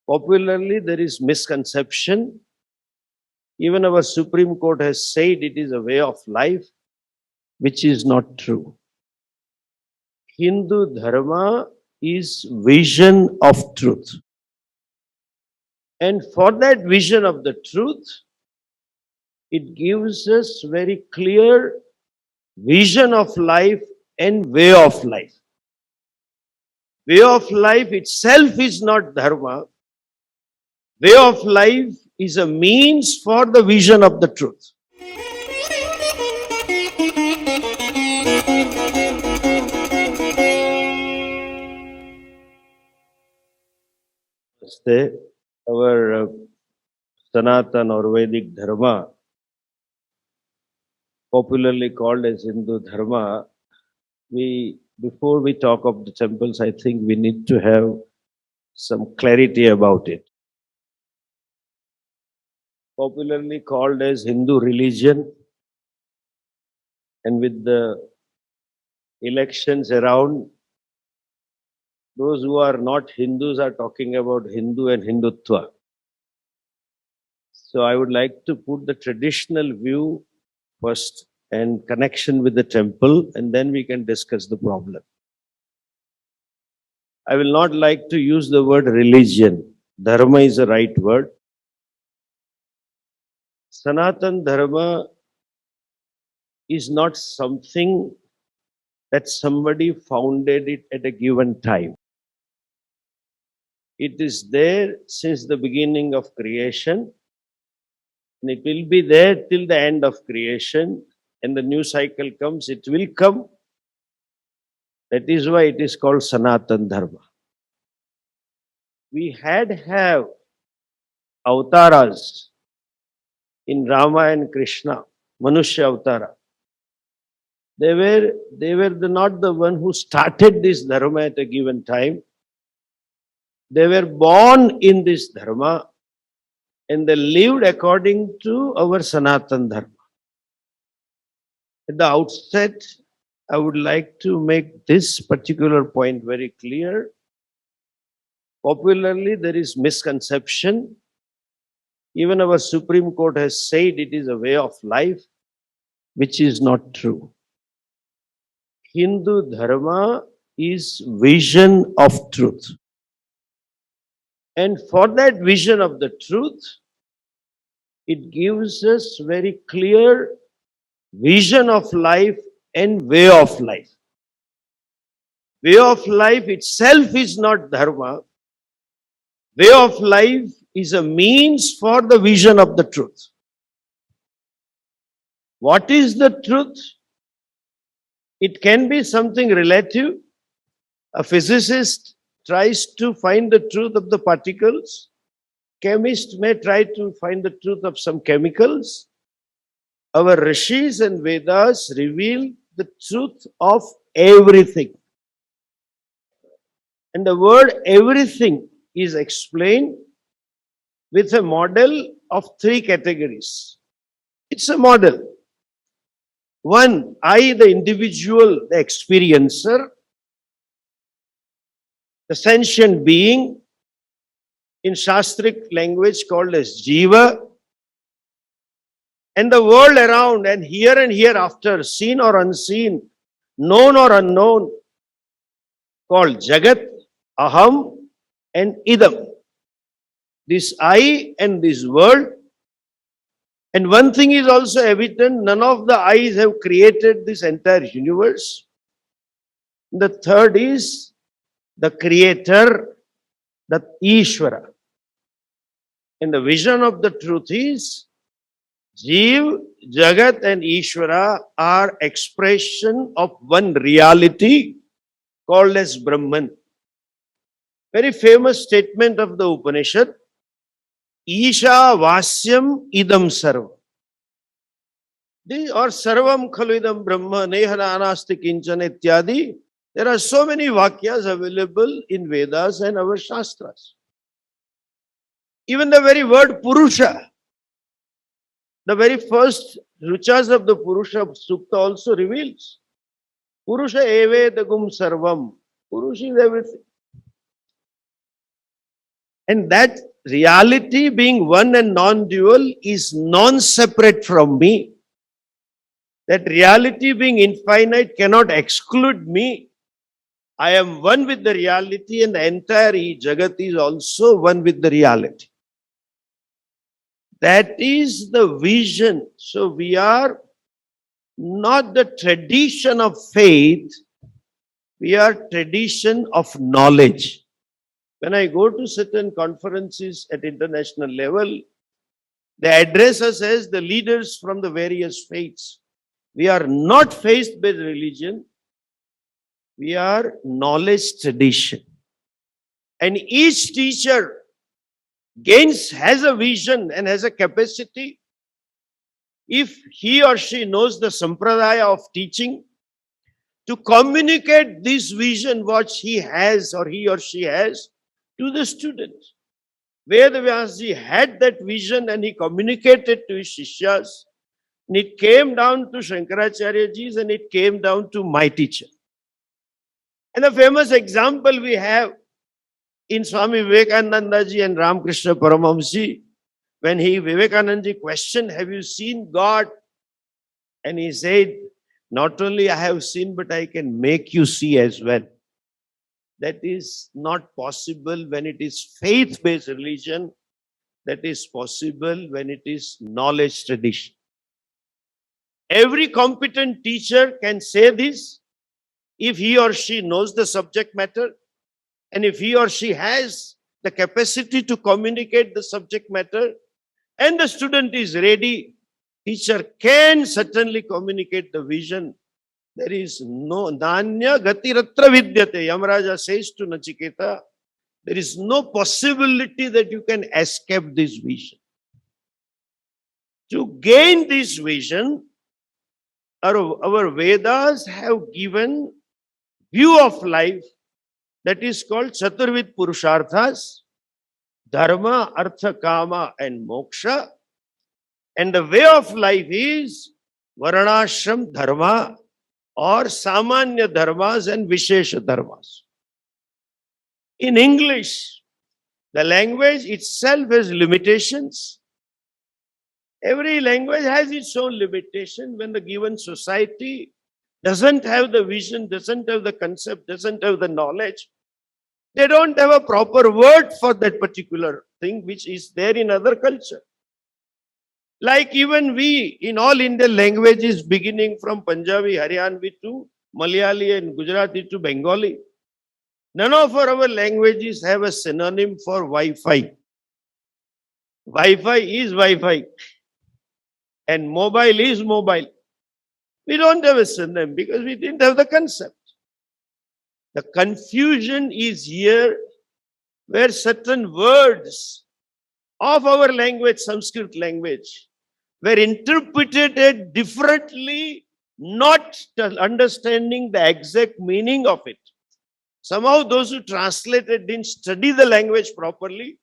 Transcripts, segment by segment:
Popularly, there is misconception. Even our Supreme Court has said it is a way of life, which is not true. Hindu Dharma is vision of truth. And for that vision of the truth, it gives us very clear vision of life and way of life. Way of life itself is not Dharma. Way of life is a means for the vision of the truth. Our Sanatana or Vedic Dharma, popularly called as Hindu Dharma, before we talk of the temples, I think we need to have some clarity about it. Popularly called as Hindu religion, and with the elections around, those who are not Hindus are talking about Hindu and Hindutva. So I would like to put the traditional view first and connection with the temple, and then we can discuss the problem. I will not like to use the word religion. Dharma is the right word. Sanatana Dharma is not something that somebody founded it at a given time. It is there since the beginning of creation, and it will be there till the end of creation. And the new cycle comes, it will come. That is why it is called Sanatana Dharma. We have avatars in Rama and Krishna, Manushya Avatara. They were not the one who started this dharma at a given time. They were born in this dharma and they lived according to our Sanatana Dharma. At the outset, I would like to make this particular point very clear. Popularly, there is misconception. Even our Supreme Court has said it is a way of life, which is not true. Hindu Dharma is vision of truth. And for that vision of the truth, it gives us very clear vision of life and way of life. Way of life itself is not Dharma. Way of life is a means for the vision of the truth. What is the truth? It can be something relative. A physicist tries to find the truth of the particles. Chemist may try to find the truth of some chemicals. Our Rishis and Vedas reveal the truth of everything. And the word everything is explained with a model of three categories. It's a model. One, I, the individual, the experiencer, the sentient being, in Shastric language called as Jiva, and the world around and hereafter, seen or unseen, known or unknown, called Jagat, Aham, and Idam. This I and this world. And one thing is also evident, none of the I's have created this entire universe. The third is the creator, the Ishvara. And the vision of the truth is, Jeev, Jagat and Ishvara are expression of one reality called as Brahman. Very famous statement of the Upanishad, Isha Vasyam Idam Sarvam. Or Sarvam Khalu Idam Brahma Nehana Anasti Kinchana Ityadi. There are so many Vakyas available in Vedas and our Shastras. Even the very word Purusha, the very first ruchas of the Purusha Sukta also reveals. Purusha Evedagum Sarvam. Purusha is everything. And that reality being one and non-dual is non-separate from me. That reality being infinite cannot exclude me. I am one with the reality, and the entire Jagat is also one with the reality. That is the vision. So we are not the tradition of faith, we are tradition of knowledge. When I go to certain conferences at international level, they address us as the leaders from the various faiths. We are not faith-based religion, we are knowledge tradition. And each teacher has a vision and has a capacity. If he or she knows the sampradaya of teaching, to communicate this vision what he has or he or she has to the students. Vedavyasji had that vision and he communicated to his shishyas. And it came down to Shankaracharyaji's and it came down to my teacher. And the famous example we have in Swami Vivekanandaji and Ramakrishna Paramahamsi, when Vivekanandaji questioned, have you seen God? And he said, not only I have seen, but I can make you see as well. That is not possible when it is faith-based religion. That is possible when it is knowledge tradition. Every competent teacher can say this if he or she knows the subject matter and if he or she has the capacity to communicate the subject matter and the student is ready, teacher can certainly communicate the vision. There is no nanya gatiratra vidyate. Yamaraja says to Nachiketa, there is no possibility that you can escape this vision. To gain this vision, our Vedas have given view of life that is called Chaturvid Purusharthas, Dharma, Artha, Kama and Moksha. And the way of life is Varanashram Dharma or Samanya Dharmas and Vishesha Dharmas. In English, the language itself has limitations. Every language has its own limitation. When the given society doesn't have the vision, doesn't have the concept, doesn't have the knowledge, they don't have a proper word for that particular thing which is there in other culture. Like even we, in all Indian languages, beginning from Punjabi, Haryanvi to Malayali and Gujarati to Bengali, none of our languages have a synonym for Wi-Fi. Wi-Fi is Wi-Fi. And mobile is mobile. We don't have a synonym because we didn't have the concept. The confusion is here where certain words of our language, Sanskrit language, were interpreted differently, not understanding the exact meaning of it. Somehow those who translated didn't study the language properly.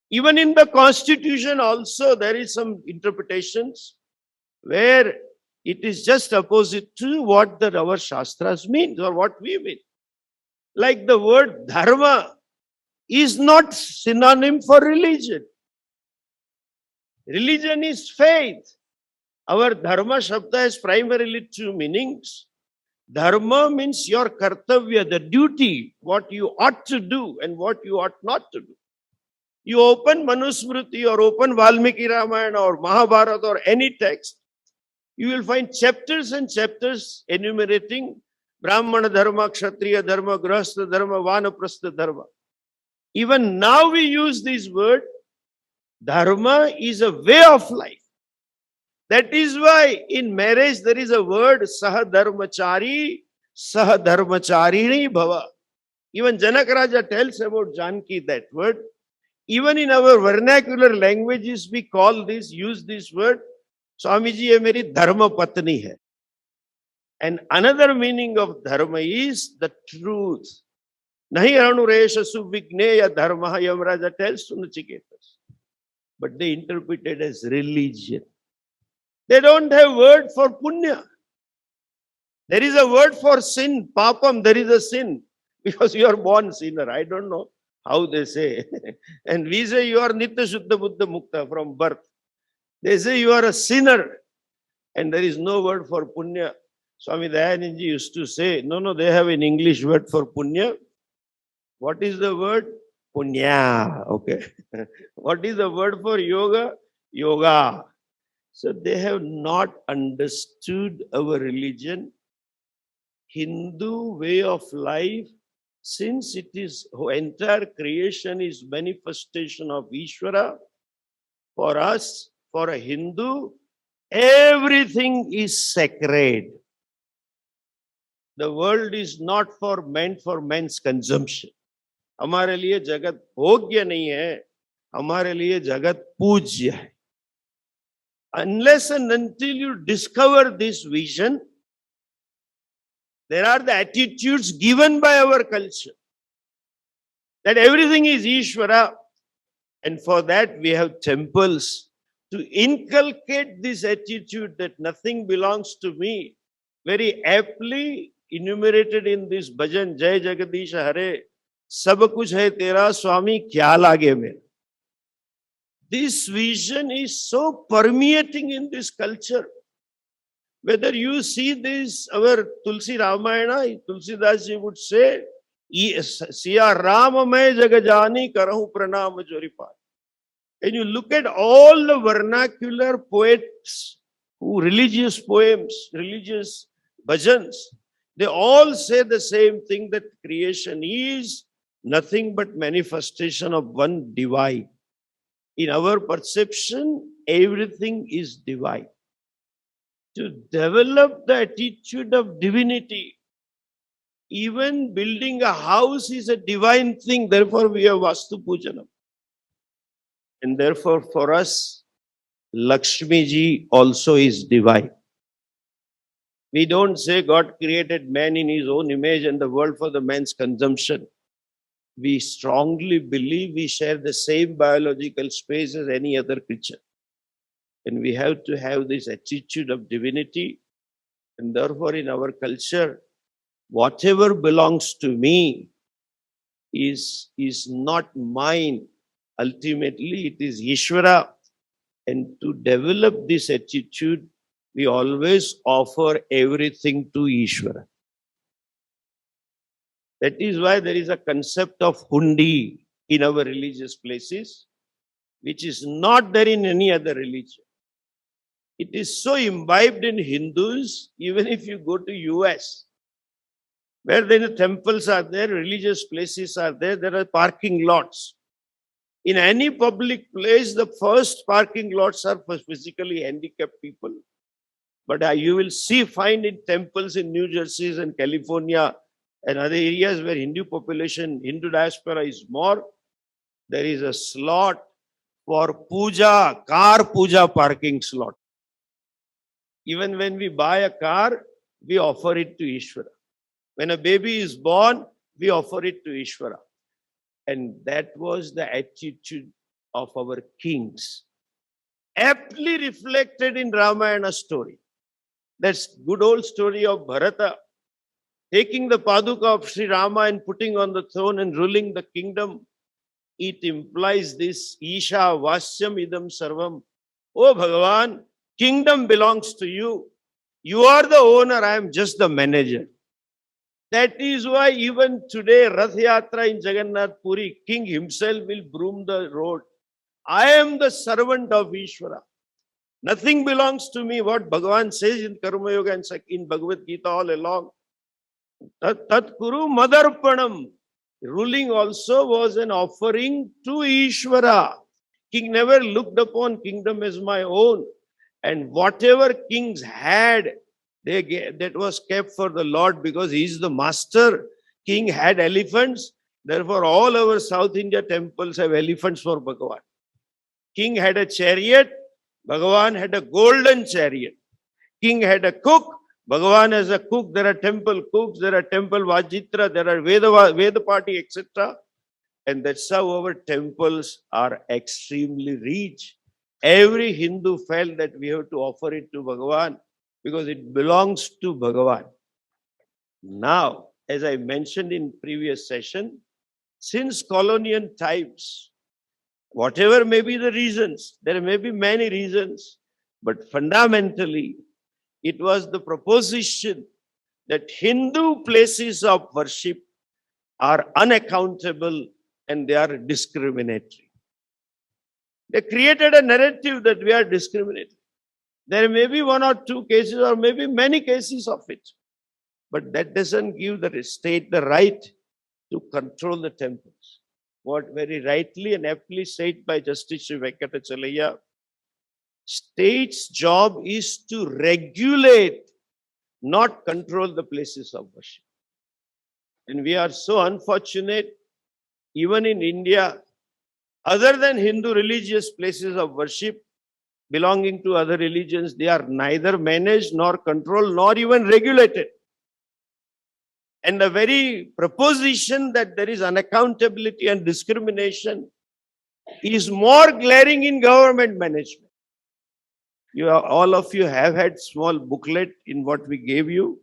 Even in the constitution also there is some interpretations where it is just opposite to what our Shastras means or what we mean. Like the word dharma is not synonym for religion. Religion is faith. Our dharma shabda has primarily two meanings. Dharma means your kartavya, the duty, what you ought to do and what you ought not to do. You open Manusmriti or open Valmiki Ramayana or Mahabharata or any text, you will find chapters and chapters enumerating Brahmana Dharma, Kshatriya Dharma, Grahastha Dharma, Vanaprastha Dharma. Even now we use this word. Dharma is a way of life. That is why in marriage there is a word Sahadharmachari, Sahadharmacharini Bhava. Even Janak Raja tells about Janki that word. Even in our vernacular languages, we use this word, Swamiji, ye meri dharma patni hai. And another meaning of dharma is the truth. Nahi anuresha suvigneya dharma, Yamaraja tells to Nachiketas. But they interpret it as religion. They don't have word for punya. There is a word for sin, papam, there is a sin. Because you are born sinner, I don't know. How they say. And we say you are Nitya Shuddha Buddha Mukta from birth. They say you are a sinner. And there is no word for punya. Swami Dayananji used to say, no, they have an English word for punya. What is the word? Punya. Okay. What is the word for yoga? Yoga. So they have not understood our religion, Hindu way of life, since it is entire creation is manifestation of Ishvara. For us, for a Hindu, everything is sacred. The world is not meant for man's consumption. हमारे लिए जगत भोग्य नहीं है, हमारे लिए जगत पूज्य है. Unless and until you discover this vision, there are the attitudes given by our culture that everything is Ishvara, and for that we have temples to inculcate this attitude that nothing belongs to me. Very aptly enumerated in this bhajan, Jai Jagadish Hare, Sab kuch hai tera, Swami kya lage mein. This vision is so permeating in this culture. Whether you see this, our Tulsi Ramayana, Tulsidas ji would say, Siya Rama mai jagajani karahu pranam joripat. And you look at all the vernacular poets, religious poems, religious bhajans, they all say the same thing, that creation is nothing but manifestation of one divine. In our perception, everything is divine. To develop the attitude of divinity, even building a house is a divine thing. Therefore, we have Vastu Pujanam. And therefore, for us, Lakshmi ji also is divine. We don't say God created man in his own image and the world for the man's consumption. We strongly believe we share the same biological space as any other creature. And we have to have this attitude of divinity. And therefore, in our culture, whatever belongs to me is not mine. Ultimately, it is Ishvara. And to develop this attitude, we always offer everything to Ishvara. That is why there is a concept of hundi in our religious places, which is not there in any other religion. It is so imbibed in Hindus, even if you go to US, where the temples are there, religious places are there, there are parking lots. In any public place, the first parking lots are for physically handicapped people. But you will find in temples in New Jersey and California and other areas where Hindu population, Hindu diaspora is more, there is a slot for puja, car puja parking slot. Even when we buy a car, we offer it to Ishvara. When a baby is born, we offer it to Ishvara. And that was the attitude of our kings, aptly reflected in Ramayana story. That's good old story of Bharata taking the Paduka of Sri Rama and putting on the throne and ruling the kingdom. It implies this, Isha Vasyam Idam Sarvam. Oh Bhagavan, kingdom belongs to you. You are the owner, I am just the manager. That is why even today, Rath Yatra in Jagannath Puri, king himself will broom the road. I am the servant of Ishvara. Nothing belongs to me. What Bhagavan says in Karma Yoga and in Bhagavad Gita all along. Tat Kuru Madarpanam. Ruling also was an offering to Ishvara. King never looked upon kingdom as my own. And whatever kings had, that was kept for the Lord because he is the master. King had elephants. Therefore, all our South India temples have elephants for Bhagavan. King had a chariot. Bhagavan had a golden chariot. King had a cook. Bhagavan has a cook. There are temple cooks. There are temple Vajitra. There are Veda party, etc. And that's how our temples are extremely rich. Every Hindu felt that we have to offer it to Bhagavan because it belongs to Bhagavan. Now, as I mentioned in previous session, Since colonial times, whatever may be the reasons, there may be many reasons, but fundamentally, it was the proposition that Hindu places of worship are unaccountable and they are discriminatory. They created a narrative that we are discriminatory. There may be one or two cases or maybe many cases of it, but that doesn't give the state the right to control the temples. What very rightly and aptly said by Justice Sri Venkatachalaya, state's job is to regulate, not control the places of worship. And we are so unfortunate, even in India, other than Hindu religious places of worship belonging to other religions, they are neither managed nor controlled nor even regulated. And the very proposition that there is unaccountability and discrimination is more glaring in government management. All of you have had small booklet in what we gave you.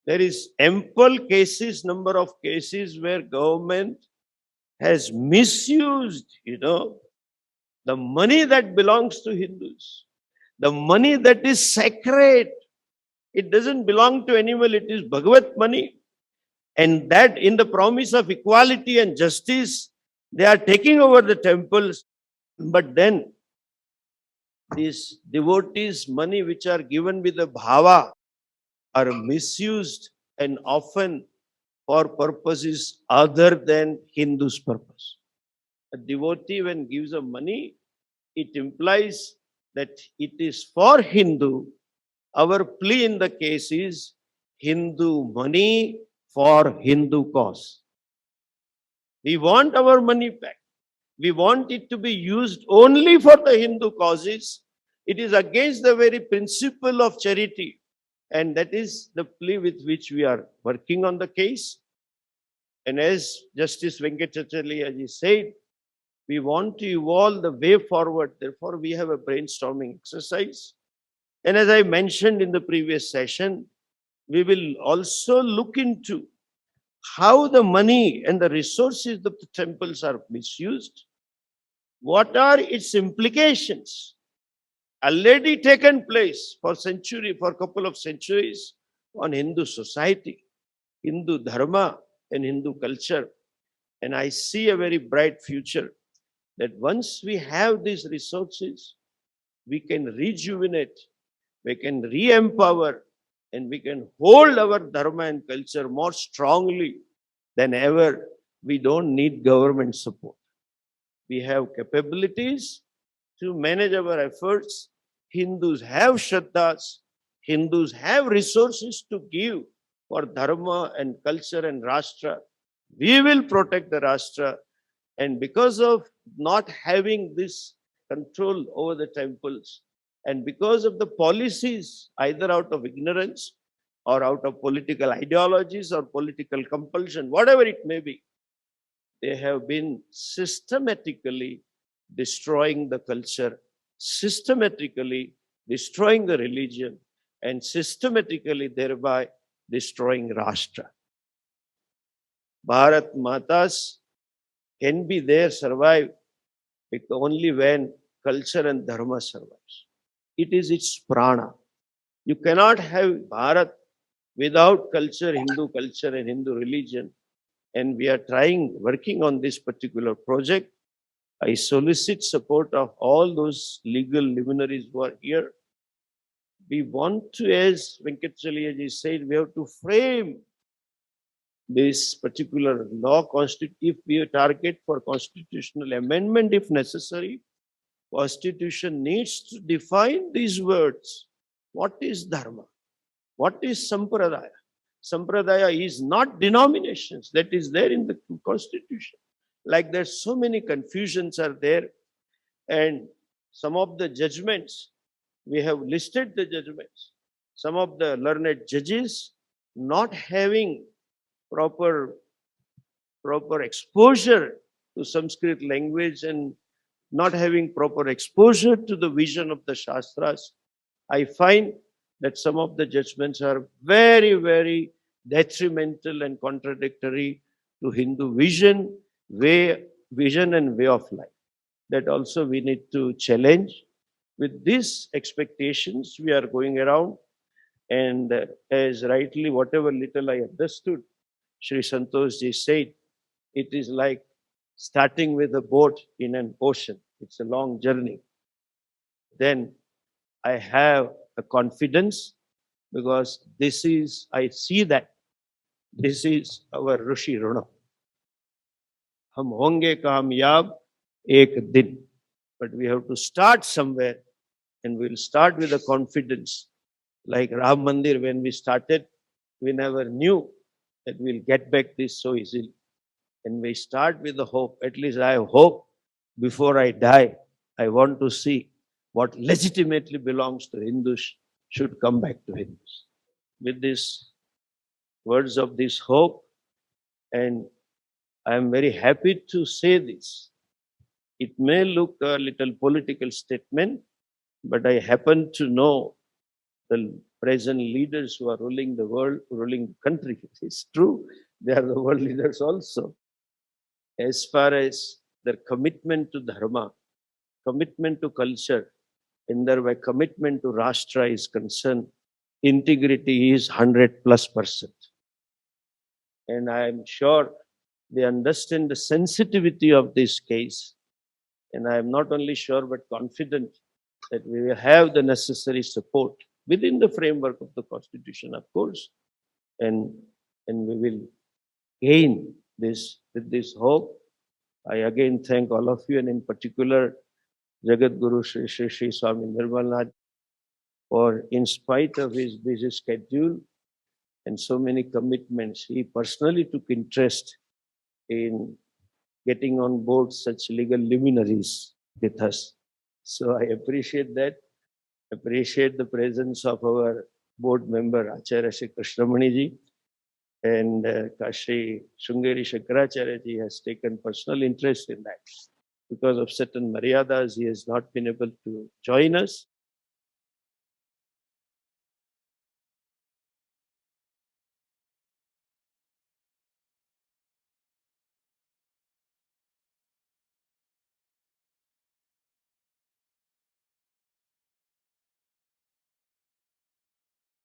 There is ample cases, number of cases where government has misused, the money that belongs to Hindus, the money that is sacred. It doesn't belong to anyone, it is Bhagavat money. And that in the promise of equality and justice, they are taking over the temples. But then these devotees' money which are given with the bhava are misused and often for purposes other than Hindus' purpose. A devotee when gives a money, it implies that it is for Hindu. Our plea in the case is Hindu money for Hindu cause. We want our money back. We want it to be used only for the Hindu causes. It is against the very principle of charity. And that is the plea with which we are working on the case. And as Justice Venkatachalaya said, we want to evolve the way forward. Therefore, we have a brainstorming exercise. And as I mentioned in the previous session, we will also look into how the money and the resources of the temples are misused. What are its implications? Already taken place for a couple of centuries on Hindu society, Hindu Dharma and Hindu culture. And I see a very bright future that once we have these resources, we can rejuvenate, we can re-empower, and we can hold our Dharma and culture more strongly than ever. We don't need government support. We have capabilities to manage our efforts. Hindus have Shraddhas. Hindus have resources to give for Dharma and culture and Rashtra. We will protect the Rashtra. And because of not having this control over the temples, and because of the policies, either out of ignorance or out of political ideologies or political compulsion, whatever it may be, they have been systematically destroying the culture, systematically destroying the religion, and systematically thereby destroying Rashtra. Bharat Matas can be there, survive, only when culture and Dharma survives. It is its prana. You cannot have Bharat without culture, Hindu culture and Hindu religion. And we are working on this particular project. I solicit support of all those legal luminaries who are here. We want to, as Venkatachalaya said, we have to frame this particular law, if we target for constitutional amendment if necessary. Constitution needs to define these words. What is Dharma? What is Sampradaya? Sampradaya is not denominations. That is there in the Constitution. Like there's so many confusions are there. And some of the judgments, we have listed the judgments. Some of the learned judges not having proper exposure to Sanskrit language and not having proper exposure to the vision of the Shastras, I find that some of the judgments are very, very detrimental and contradictory to Hindu vision way, vision and way of life. That also we need to challenge. With these expectations, we are going around, and as rightly, whatever little I understood, Sri Santosh ji said, it is like starting with a boat in an ocean. It's a long journey. Then I have a confidence because I see that this is our Rishi Runa. Hum honge kamyab ek din. But we have to start somewhere, and we'll start with a confidence. Like Ram Mandir, when we started, we never knew that we'll get back this so easily. And we start with the hope. At least I have hope before I die. I want to see what legitimately belongs to Hindus should come back to Hindus. With these words of this hope, and I am very happy to say this. It may look a little political statement, but I happen to know the present leaders who are ruling the world, ruling the country. It's true, they are the world leaders also. As far as their commitment to dharma, commitment to culture, and their commitment to Rashtra is concerned, integrity is 100+%. And I am sure they understand the sensitivity of this case. And I am not only sure but confident that we will have the necessary support within the framework of the Constitution, of course, and we will gain this with this hope. I again thank all of you, and in particular Jagat Guru Sri Swami Parmatmananda, for in spite of his busy schedule and so many commitments, he personally took interest in getting on board such legal luminaries with us. So I appreciate that. Appreciate the presence of our board member Acharya Sri Krishnamani ji, and Shri Shungeri Shankaracharya ji has taken personal interest in that. Because of certain maryadas, he has not been able to join us.